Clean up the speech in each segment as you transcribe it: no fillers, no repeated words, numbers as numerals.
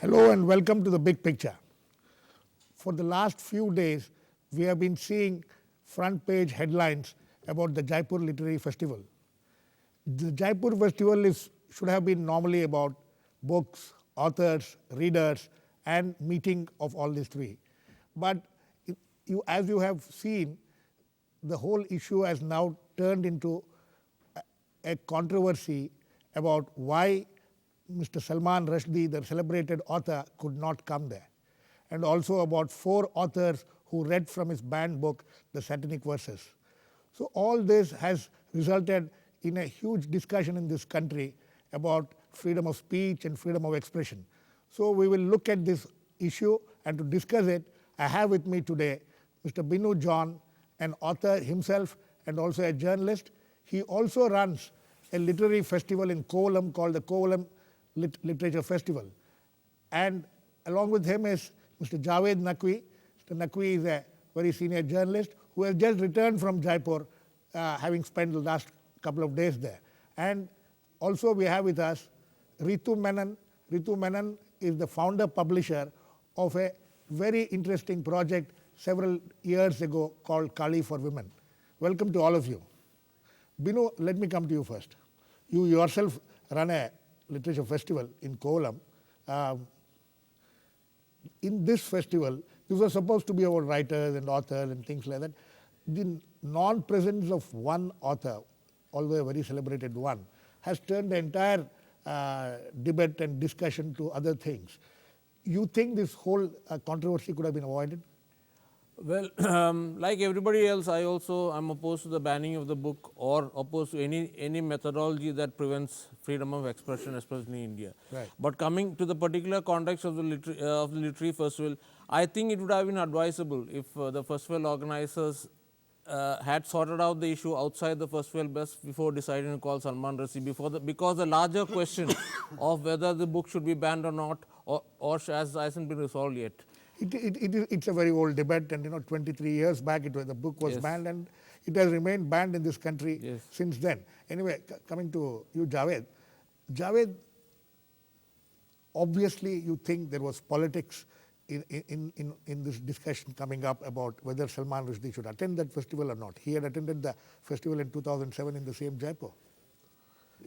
Hello and welcome to the big picture. For the last few days, we have been seeing front page headlines about the Jaipur Literary Festival. The Jaipur Festival should have been normally about books, authors, readers, and meeting of all these three. But as you have seen, the whole issue has now turned into a controversy about why Mr. Salman Rushdie, the celebrated author, could not come there, and also about 4 authors who read from his banned book, The Satanic Verses. So all this has resulted in a huge discussion in this country about freedom of speech and freedom of expression. So we will look at this issue, and to discuss it, I have with me today Mr. Binu John, an author himself and also a journalist. He also runs a literary festival in Kovalam called the Kovalam Literature Festival. And along with him is Mr. Javed Naqvi. Mr. Naqvi is a very senior journalist who has just returned from Jaipur, having spent the last couple of days there. And also we have with us Ritu Menon. Ritu Menon is the founder publisher of a very interesting project several years ago called Kali for Women. Welcome to all of you. Binu, let me come to you first. You yourself run a literature festival in Kovalam. In this festival, this was supposed to be about writers and authors and things like that. The non-presence of one author, although a very celebrated one, has turned the entire debate and discussion to other things. You think this whole controversy could have been avoided? Well, like everybody else, I also am opposed to the banning of the book or opposed to any methodology that prevents freedom of expression, especially in India. Right. But coming to the particular context of the literary festival, I think it would have been advisable if the festival organizers had sorted out the issue outside the festival best before deciding to call Salman Rushdie, because the larger question of whether the book should be banned or not, or hasn't been resolved yet. It's a very old debate, and 23 years back the book was banned, and it has remained banned in this country since then. Anyway, coming to you, Javed. Javed, obviously you think there was politics in this discussion coming up about whether Salman Rushdie should attend that festival or not. He had attended the festival in 2007 in the same Jaipur.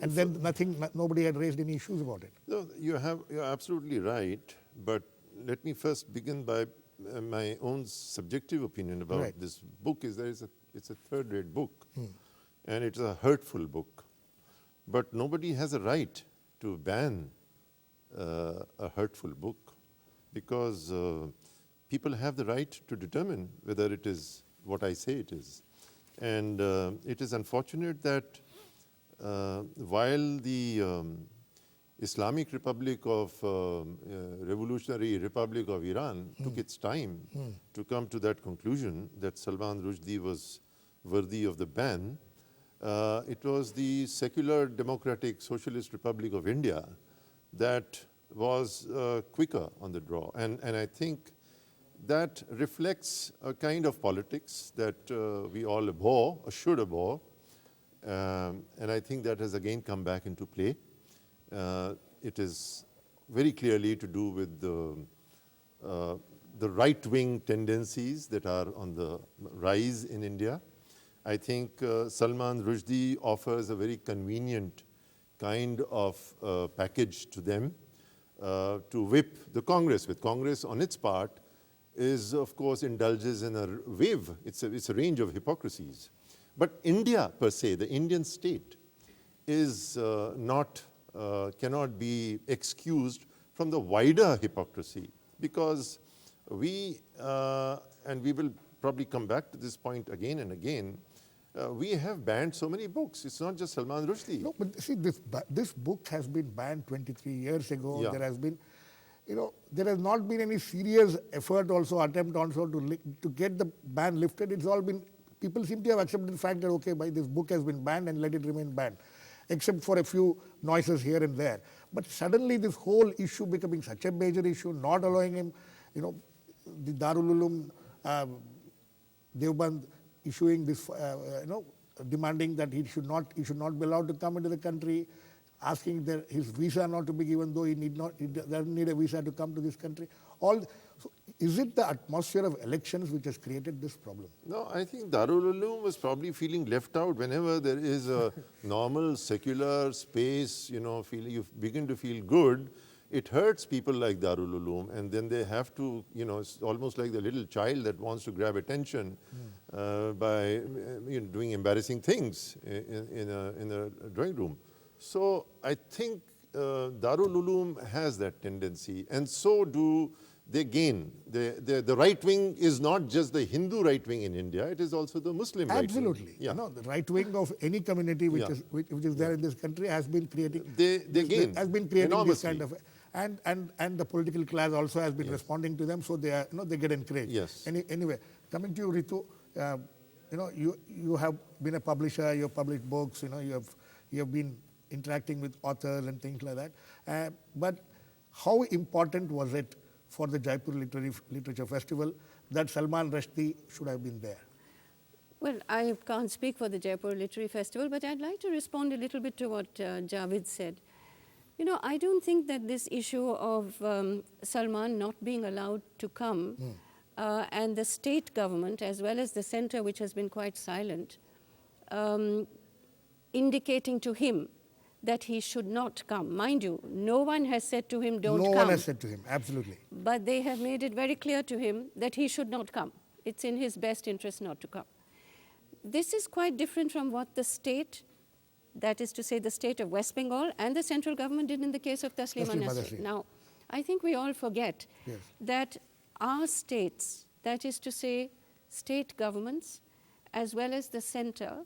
And then nobody had raised any issues about it. No, you're absolutely right, but let me first begin by my own subjective opinion about this book. It's a third-rate book, and it's a hurtful book. But nobody has a right to ban a hurtful book, because people have the right to determine whether it is what I say it is. And it is unfortunate that while the Islamic Republic of Revolutionary Republic of Iran took its time to come to that conclusion that Salman Rushdie was worthy of the ban, it was the secular democratic socialist Republic of India that was quicker on the draw. And I think that reflects a kind of politics that we all abhor, or should abhor, and I think that has again come back into play. It is very clearly to do with the right-wing tendencies that are on the rise in India. I think Salman Rushdie offers a very convenient kind of package to them to whip the Congress with. Congress, on its part, is of course indulges in a wave. It's a range of hypocrisies. But India per se, the Indian state, is cannot be excused from the wider hypocrisy, because we, and we will probably come back to this point again and again, we have banned so many books. It's not just Salman Rushdie. No, but see, this book has been banned 23 years ago. Yeah. There has been, there has not been any serious effort also, attempt also to get the ban lifted. It's all been, people seem to have accepted the fact that, okay, this book has been banned and let it remain banned, except for a few noises here and there. But suddenly this whole issue becoming such a major issue, not allowing him, the Darul Uloom, Deoband issuing this, demanding that he should not be allowed to come into the country. asking his visa not to be given, though he doesn't need a visa to come to this country. So is it the atmosphere of elections which has created this problem? No, I think Darul Uloom was probably feeling left out whenever there is a normal secular space, you begin to feel good. It hurts people like Darul Uloom, and then they have to, it's almost like the little child that wants to grab attention by doing embarrassing things in a drawing room. So I think Darul Uloom has that tendency, and so do they gain. The right wing is not just the Hindu right wing in India, it is also the Muslim right wing. Absolutely. Yeah. The right wing of any community which is there in this country has been creating has been creating this kind of, and the political class also has been responding to them, so they are they get encouraged. Yes. Anyway, coming to you, Ritu, you have been a publisher, you have published books, you have been interacting with authors and things like that. But how important was it for the Jaipur Literature Festival that Salman Rushdie should have been there? Well, I can't speak for the Jaipur Literary Festival, but I'd like to respond a little bit to what Javed said. I don't think that this issue of Salman not being allowed to come and the state government as well as the center, which has been quite silent, indicating to him that he should not come. Mind you, no one has said to him, don't come. No one has said to him, absolutely. But they have made it very clear to him that he should not come. It's in his best interest not to come. This is quite different from what the state, that is to say the state of West Bengal and the central government did in the case of Taslima Nasreen. Now, I think we all forget that our states, that is to say state governments as well as the center,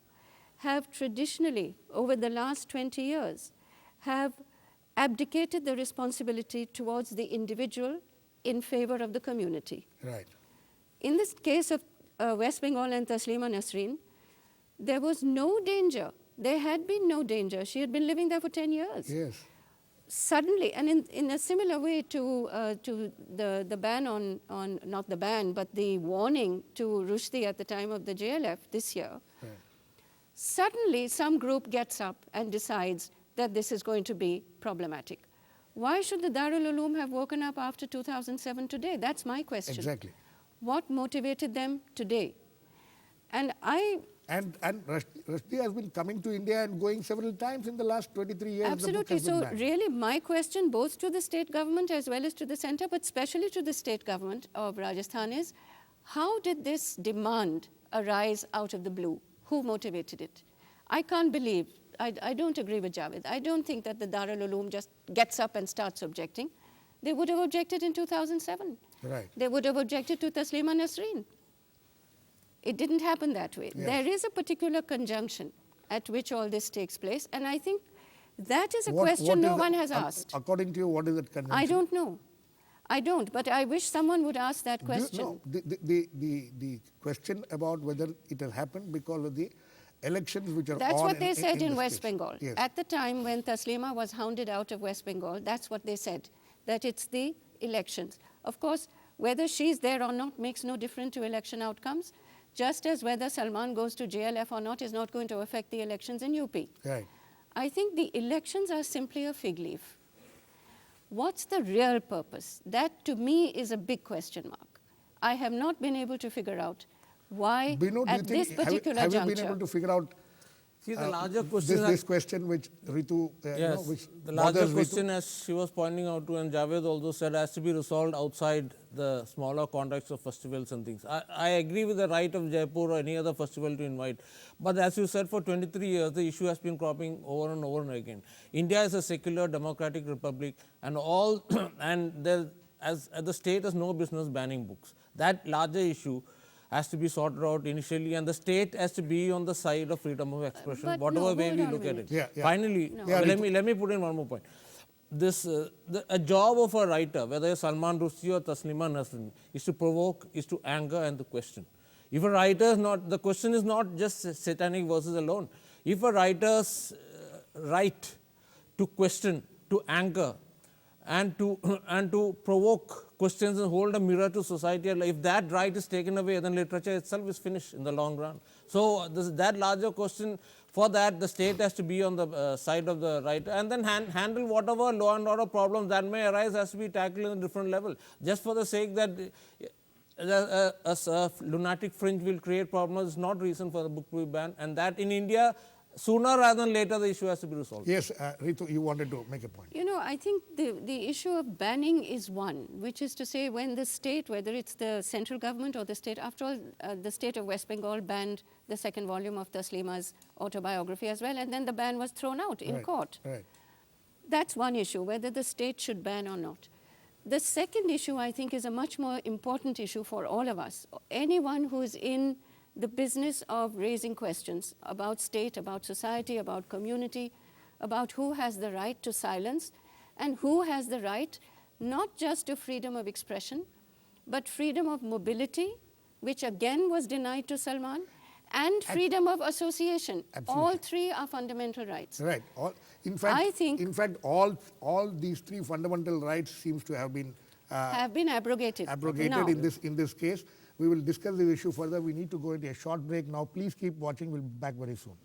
have traditionally, over the last 20 years, have abdicated the responsibility towards the individual in favor of the community. Right. In this case of West Bengal and Taslima Nasreen, there was no danger. There had been no danger. She had been living there for 10 years. Yes. Suddenly, and in a similar way to the ban on, not the ban, but the warning to Rushdie at the time of the JLF this year, suddenly some group gets up and decides that this is going to be problematic. Why should the Darul Uloom have woken up after 2007 today? That's my question. Exactly. What motivated them today? And Rushdie has been coming to India and going several times in the last 23 years. Absolutely. So really my question both to the state government as well as to the center, but especially to the state government of Rajasthan is, how did this demand arise out of the blue? Who motivated it? I can't believe, I don't agree with Javed. I don't think that the Darul Uloom just gets up and starts objecting. They would have objected in 2007. Right. They would have objected to Taslima Nasreen. It didn't happen that way. Yes. There is a particular conjunction at which all this takes place, and I think that is a question no one has asked. According to you, what is that conjunction? I don't know. I don't, but I wish someone would ask that question. No, the question about whether it has happened because of the elections which are That's on what they said in the West states. Bengal. Yes. At the time when Taslima was hounded out of West Bengal, that's what they said, that it's the elections. Of course, whether she's there or not makes no difference to election outcomes, just as whether Salman goes to JLF or not is not going to affect the elections in UP. Right. I think the elections are simply a fig leaf. What's the real purpose? That to me is a big question mark. I have not been able to figure out why Bino, at this particular have juncture. you been able to figure out See, the larger question, this question which Ritu, yes, which the larger bothers question, Ritu? as she was pointing out to, and Javed also said, has to be resolved outside the smaller context of festivals and things. I agree with the right of Jaipur or any other festival to invite, but as you said, for 23 years, the issue has been cropping over and over and again. India is a secular democratic republic, and all, and there, as the state has no business banning books. That larger issue has to be sorted out initially, and the state has to be on the side of freedom of expression, But whatever no, way hold we on a look at minute. it. Yeah, yeah. Finally, Yeah, let me put in one more point. A job of a writer, whether it's Salman Rushdie or Taslima Nasreen, is to provoke, is to anger and to question. If a writer is not, the question is not just satanic verses alone. If a writer's right to question, to anger, and to provoke questions and hold a mirror to society. And if that right is taken away, then literature itself is finished in the long run. So that larger question, for that the state has to be on the side of the writer, and then handle whatever law and order problems that may arise has to be tackled on a different level. Just for the sake that a lunatic fringe will create problems is not reason for the book to be banned, and that in India, sooner rather than later, the issue has to be resolved. Yes, Ritu, you wanted to make a point. You know, I think the issue of banning is one, which is to say when the state, whether it's the central government or the state, after all, the state of West Bengal banned the second volume of Taslima's autobiography as well, and then the ban was thrown out in court. Right. That's one issue, whether the state should ban or not. The second issue, I think, is a much more important issue for all of us. Anyone who is in the business of raising questions about state, about society, about community, about who has the right to silence and who has the right not just to freedom of expression, but freedom of mobility, which again was denied to Salman, and freedom of association. Absolutely. All three are fundamental rights. Right. In fact, all these three fundamental rights seems to have been abrogated. Abrogated in this case. We will discuss this issue further. We need to go into a short break now. Please keep watching. We'll be back very soon.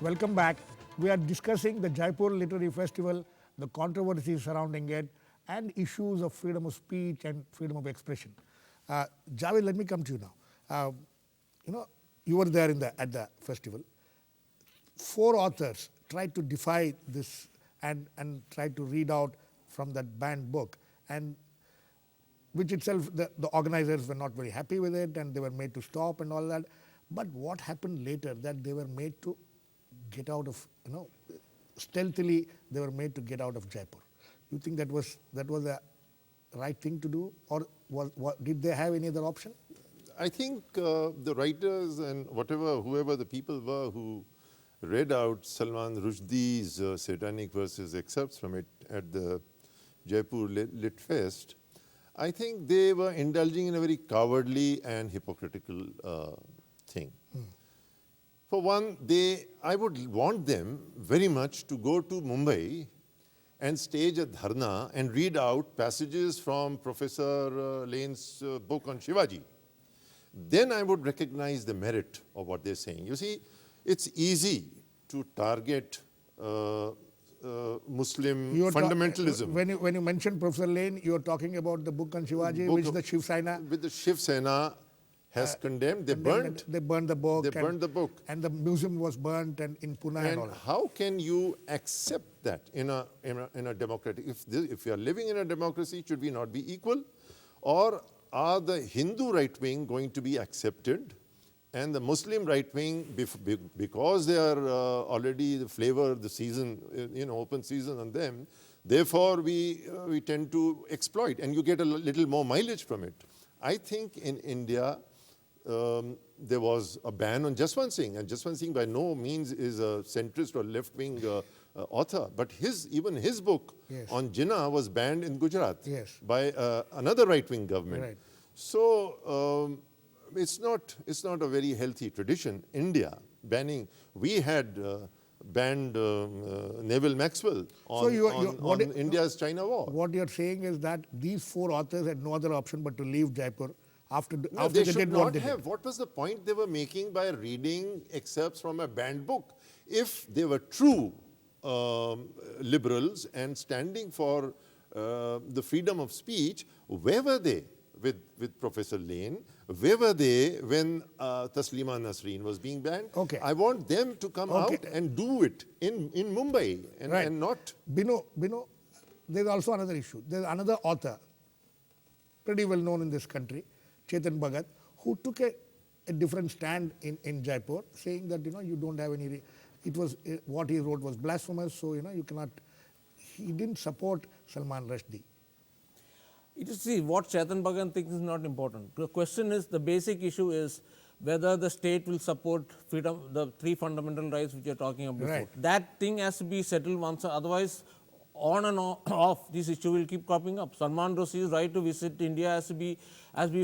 Welcome back. We are discussing the Jaipur Literary Festival, the controversies surrounding it, and issues of freedom of speech and freedom of expression. Javed, let me come to you now. You were there at the festival. 4 authors tried to defy this and tried to read out from that banned book, and which itself the organizers were not very happy with it, and they were made to stop and all that. But what happened later, that they were made to get out of, stealthily they were made to get out of Jaipur. You think that was the right thing to do, or did they have any other option? I think the writers and whoever the people were who read out Salman Rushdie's satanic verses excerpts from it at the Jaipur Lit Fest, I think they were indulging in a very cowardly and hypocritical thing. For one, I would want them very much to go to Mumbai and stage a dharna and read out passages from Professor Lane's book on Shivaji. Then I would recognize the merit of what they're saying. You see, it's easy to target Muslim fundamentalism. When you mentioned Professor Lane, you're talking about the book on Shivaji, which the Shiv Sena... Which the Shiv Sena has condemned. They burned. They burned the book. They burned the book. And the museum was burnt in Pune and all that. How can you accept that in a democratic... If we are living in a democracy, should we not be equal? Or are the Hindu right wing going to be accepted and the Muslim right wing, because they are already the flavor of the season, open season on them, therefore we tend to exploit, and you get a little more mileage from it. I think in India, there was a ban on Jaswant Singh, and Jaswant Singh by no means is a centrist or left-wing author, but even his book on Jinnah was banned in Gujarat by another right-wing government. Right. So it's not a very healthy tradition. India banning. We had banned Neville Maxwell on India's China war. What you're saying is that these 4 authors had no other option but to leave Jaipur after they they should did not what they have. did. What was the point they were making by reading excerpts from a banned book? If they were true liberals and standing for the freedom of speech, where were they with Professor Lane? Where were they when Taslima Nasreen was being banned? Okay. I want them to come out and do it in Mumbai and not... Bino, there's also another issue. There's another author, pretty well known in this country, Chetan Bhagat, who took a different stand in Jaipur, saying that, you don't have any... It was what he wrote was blasphemous, so, you cannot... He didn't support Salman Rushdie. It is, see, what Chetan Bhagan thinks is not important. The question is, the basic issue is whether the state will support freedom, the 3 fundamental rights which you are talking about before. Right. That thing has to be settled once, otherwise on and off, this issue will keep cropping up. Salman Rushdie's right to visit India has to be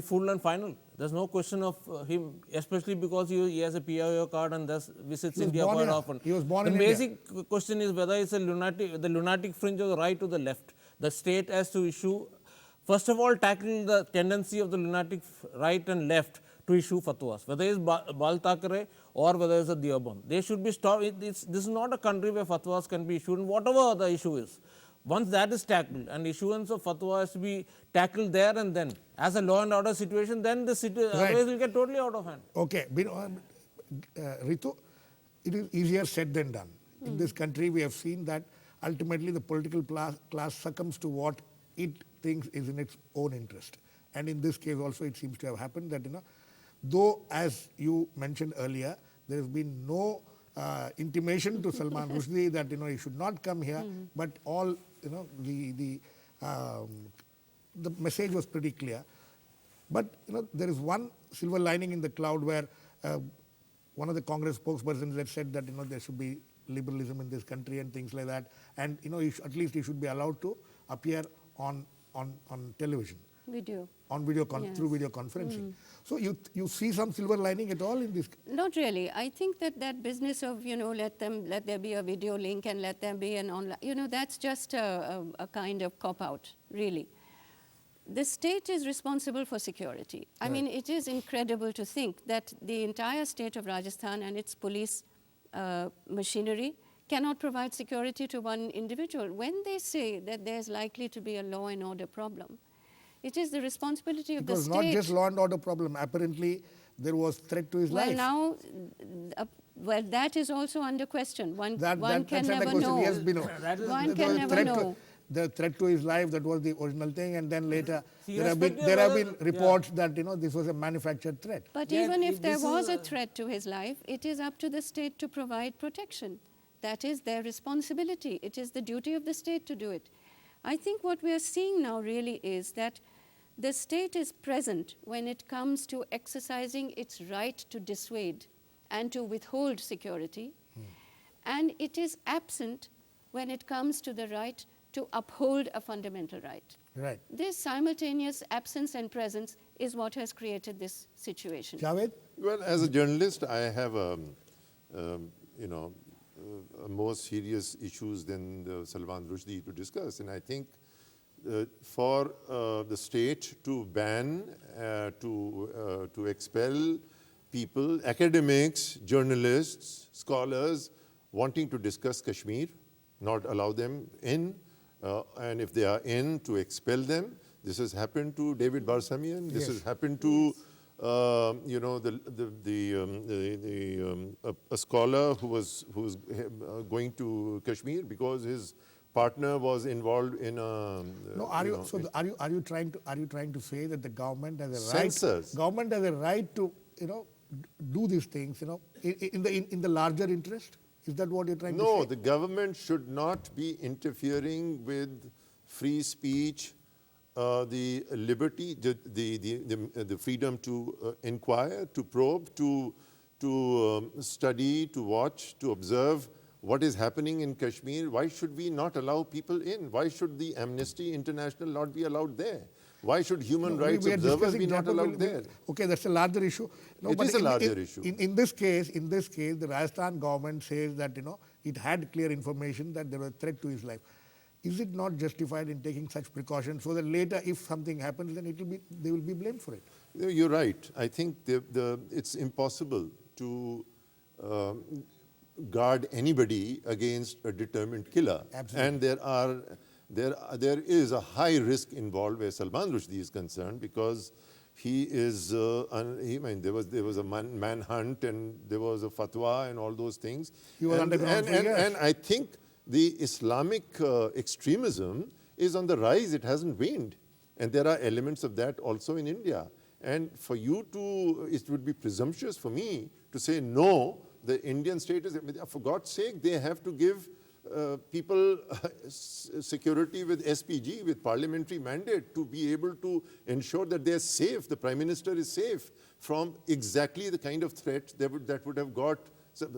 full and final. There's no question of him, especially because he has a PIO card and thus visits India born quite here. often. He was born the in basic question is whether it's the lunatic fringe or the right to the left. The state has to issue, first of all, tackle the tendency of the lunatic right and left to issue fatwas, whether it's Bal Thackeray or whether it's a Deoband. They should be stopped. This is not a country where fatwas can be issued, whatever the issue is. Once that is tackled and issuance of fatwa has to be tackled there and then, as a law and order situation, then the otherwise will get totally out of hand. Okay, Ritu, it is easier said than done. In this country, we have seen that ultimately the political class succumbs to what it thinks is in its own interest. And in this case also it seems to have happened that, though as you mentioned earlier, there has been no intimation to Salman Rushdie that, he should not come here, but all, the message was pretty clear. But, there is one silver lining in the cloud where one of the Congress spokespersons had said that, there should be liberalism in this country and things like that. And, at least he should be allowed to appear on television. Video. On through video conferencing. So you see some silver lining at all in this? Not really. I think that business of, let there be a video link and let there be an online, that's just a kind of cop-out, really. The state is responsible for security. I mean, it is incredible to think that the entire state of Rajasthan and its police machinery cannot provide security to one individual. When they say that there's likely to be a law and order problem, it is the responsibility of the state. It was not just law and order problem. Apparently, there was threat to his life. Well, now, that is also under question. One can never know. Yes, One can never know. The threat to his life, that was the original thing, and then later there have been reports that this was a manufactured threat. But even if there was a threat to his life, it is up to the state to provide protection. That is their responsibility. It is the duty of the state to do it. I think what we are seeing now really is that the state is present when it comes to exercising its right to dissuade and to withhold security, and it is absent when it comes to the right to uphold a fundamental right. Right. This simultaneous absence and presence is what has created this situation. Javed? Well, as a journalist, I have more serious issues than the Salman Rushdie to discuss, and I think for the state to ban, to expel people, academics, journalists, scholars wanting to discuss Kashmir, not allow them in, and if they are in, to expel them. This has happened to David Barsamian. This has happened to a scholar who was going to Kashmir because his partner was involved in a. No, are you trying to say that the government has a Censors. Government has a right to do these things in the larger interest? Is that what you're trying to say? No, the government should not be interfering with free speech, the liberty, the freedom to inquire, to probe, to study, to watch, to observe what is happening in Kashmir. Why should we not allow people in? Why should the Amnesty International not be allowed there? Why should human rights observers be not allowed there? Okay, that's a larger issue. No, It is a larger issue. In this case, the Rajasthan government says that it had clear information that there was a threat to his life. Is it not justified in taking such precautions so that later, if something happens, then they will be blamed for it? You're right. I think it's impossible to guard anybody against a determined killer. Absolutely. And there is a high risk involved where Salman Rushdie is concerned, because he is, there was a manhunt and there was a fatwa and all those things. He was underground for years. And I think the Islamic extremism is on the rise. It hasn't waned. And there are elements of that also in India. And for you to, it would be presumptuous for me to say, no, the Indian state is, for God's sake, they have to give people security with SPG, with parliamentary mandate, to be able to ensure that they are safe, the Prime Minister is safe from exactly the kind of threat that would have got. So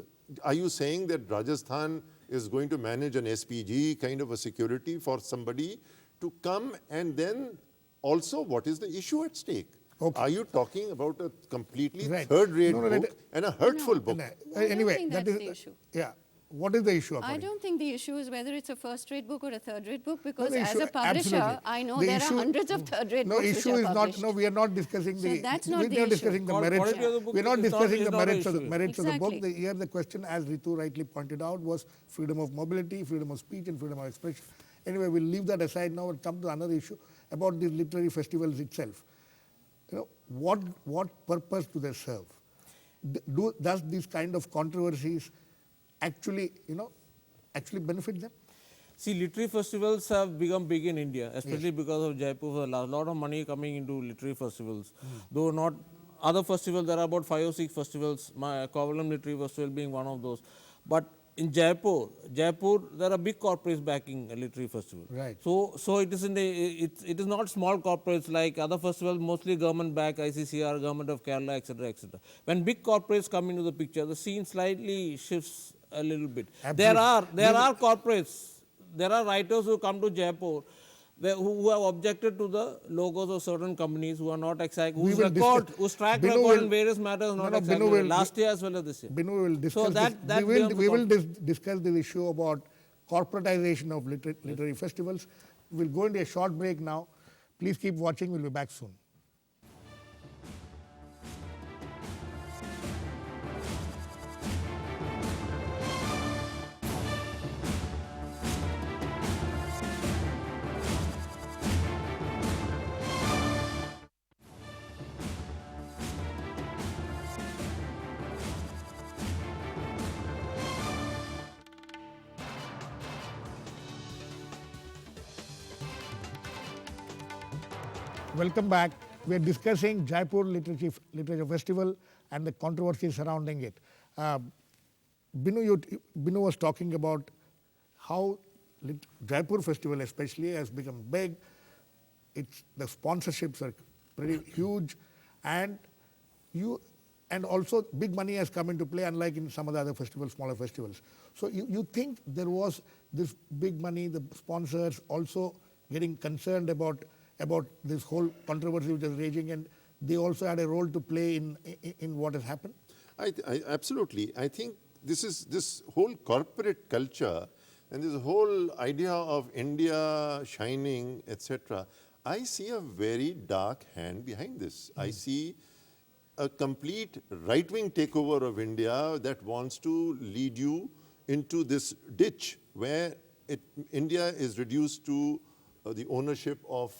are you saying that Rajasthan is going to manage an SPG kind of a security for somebody to come? And then also, what is the issue at stake? Okay. Are you talking about a completely Right. third-rate No, no, book and a hurtful No. book? I don't Anyway, think that that's is the issue. Yeah. What is the issue? I according? don't think the issue is whether it's a first-rate book or a third-rate book, because the as issue- a publisher, absolutely. I know The there issue- are hundreds of third-rate No, books issue which is are not. published. No, we are not discussing So the. that's not we're the not issue. discussing the Quality merits. of the book We're not is not- discussing is the not an merits of the issue. merits of the book. Exactly. Here, the question, as Ritu rightly pointed out, was freedom of mobility, freedom of speech, and freedom of expression. Anyway, we'll leave that aside now and come to another issue about these literary festivals itself. What purpose do they serve? Does these kind of controversies actually benefit them? See, literary festivals have become big in India, especially because of Jaipur. A lot of money coming into literary festivals. Though not other festivals, there are about 5 or 6 festivals, my Kovalam Literary Festival being one of those. But in Jaipur, there are big corporates backing a literary festival. Right. So it is it is not small corporates like other festivals, mostly government back, ICCR, government of Kerala, etc., etc. When big corporates come into the picture, the scene slightly shifts a little bit. Absolutely. There are corporates. There are writers who come to Jaipur who have objected to the logos of certain companies who are not exact, We whose will discuss- whose track Binu record will- in various matters not No, exact. Binu will- Last year as well as this year. Binu will discuss that we becomes a will discuss this issue about corporatization of literary festivals. We'll go into a short break now. Please keep watching. We'll be back soon. Welcome back. We are discussing Jaipur Literature Festival and the controversy surrounding it. Binu was talking about how Jaipur Festival especially has become big. The sponsorships are pretty huge, and also big money has come into play, unlike in some of the other festivals, smaller festivals. So you think there was this big money, the sponsors also getting concerned about this whole controversy which is raging, and they also had a role to play in what has happened? Absolutely. I think this whole corporate culture and this whole idea of India shining, etc., I see a very dark hand behind this. I see a complete right-wing takeover of India that wants to lead you into this ditch where India is reduced to the ownership of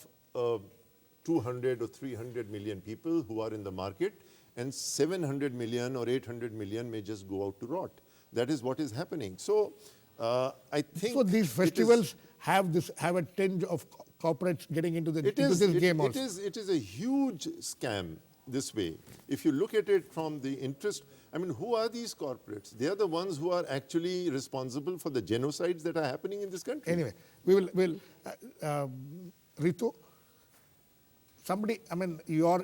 200 or 300 million people who are in the market, and 700 million or 800 million may just go out to rot. That is what is happening. So I think so these festivals have a tinge of corporates getting into this game also. It is a huge scam this way. If you look at it from the interest, I mean, who are these corporates? They are the ones who are actually responsible for the genocides that are happening in this country. Anyway, Ritu,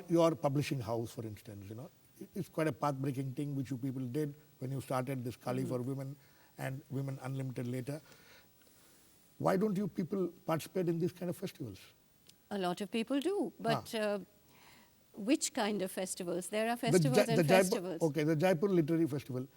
your publishing house, for instance, it's quite a path-breaking thing which you people did when you started this Kali for Women and Women Unlimited later. Why don't you people participate in these kind of festivals? A lot of people do, but which kind of festivals? There are festivals and festivals. Okay, the Jaipur Literary Festival.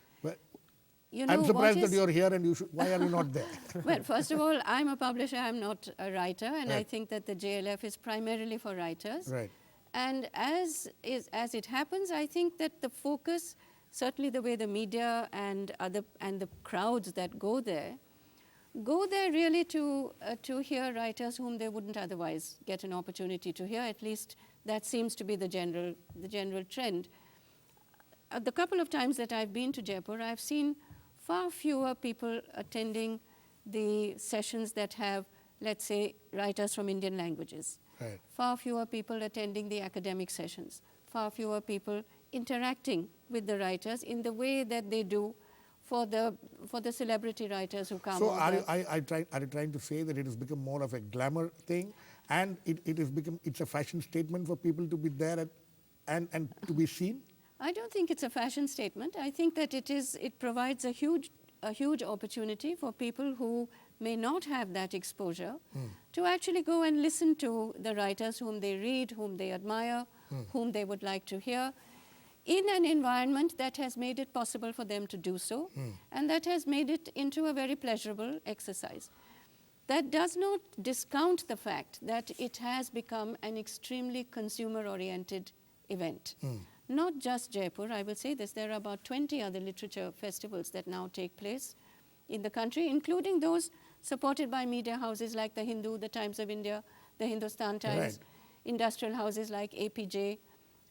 You know, I'm surprised what that is- you're here, and why are you not there? Well, first of all, I'm a publisher, I'm not a writer, and I Right. think that the JLF is primarily for writers. Right. And as it happens, I think that the focus, certainly the way the media and the crowds that go there really to hear writers whom they wouldn't otherwise get an opportunity to hear. At least that seems to be the general trend. The couple of times that I've been to Jaipur, I've seen far fewer people attending the sessions that have, let's say, writers from Indian languages. Right. Far fewer people attending the academic sessions. Far fewer people interacting with the writers in the way that they do for the celebrity writers who come So over. are you trying to say that it has become more of a glamour thing, and it's a fashion statement for people to be there and to be seen? I don't think it's a fashion statement. I think that it provides a huge opportunity for people who may not have that exposure to actually go and listen to the writers whom they read, whom they admire, whom they would like to hear, in an environment that has made it possible for them to do so, and that has made it into a very pleasurable exercise. That does not discount the fact that it has become an extremely consumer-oriented event. Not just Jaipur, I will say this, there are about 20 other literature festivals that now take place in the country, including those supported by media houses like The Hindu, The Times of India, The Hindustan Times, Right. industrial houses like APJ,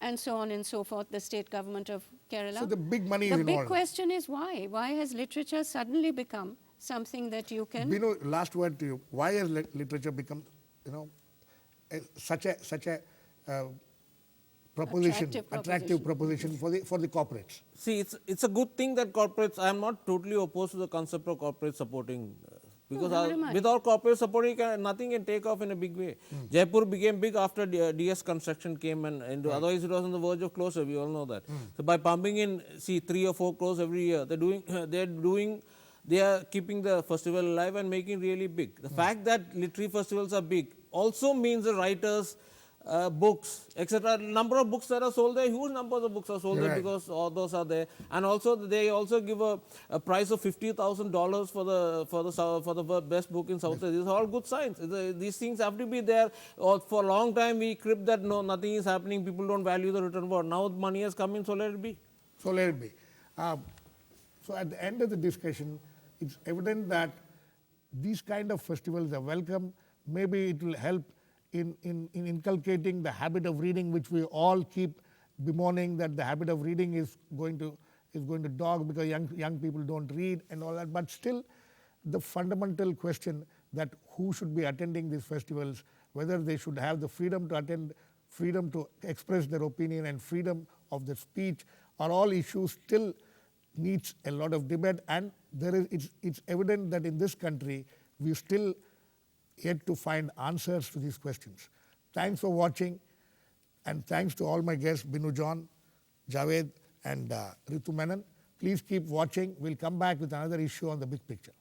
and so on and so forth, the state government of Kerala. So the big money The is big involved. question is why? Why has literature suddenly become something that you can... Binu, last word to you. Why has literature become, such a proposition, attractive proposition for the corporates? See, it's a good thing that corporates, I am not totally opposed to the concept of corporate supporting, because neither am I. without corporate supporting, nothing can take off in a big way. Jaipur became big after DS construction came, and otherwise it was on the verge of closure, we all know that. So by pumping in, 3 or 4 crores every year, they are keeping the festival alive and making really big. The fact that literary festivals are big also means the writers, books, etc. Number of books that are sold there, huge numbers of books are sold there Right. because all those are there. And also they also give a prize of $50,000 for the best book in South Asia. These are all good signs. These things have to be there. Or for a long time we cribbed that no, nothing is happening. People don't value the written word. Now money has come in, so let it be. So let it be. So at the end of the discussion, it's evident that these kind of festivals are welcome. Maybe it will help in inculcating the habit of reading, which we all keep bemoaning that the habit of reading is going to dog because young people don't read and all that. But still, the fundamental question that who should be attending these festivals, whether they should have the freedom to attend, freedom to express their opinion, and freedom of the speech, are all issues still needs a lot of debate. And it's evident that in this country we still yet to find answers to these questions. Thanks for watching, and thanks to all my guests, Binu John, Javed, and Ritu Menon. Please keep watching. We'll come back with another issue on The Big Picture.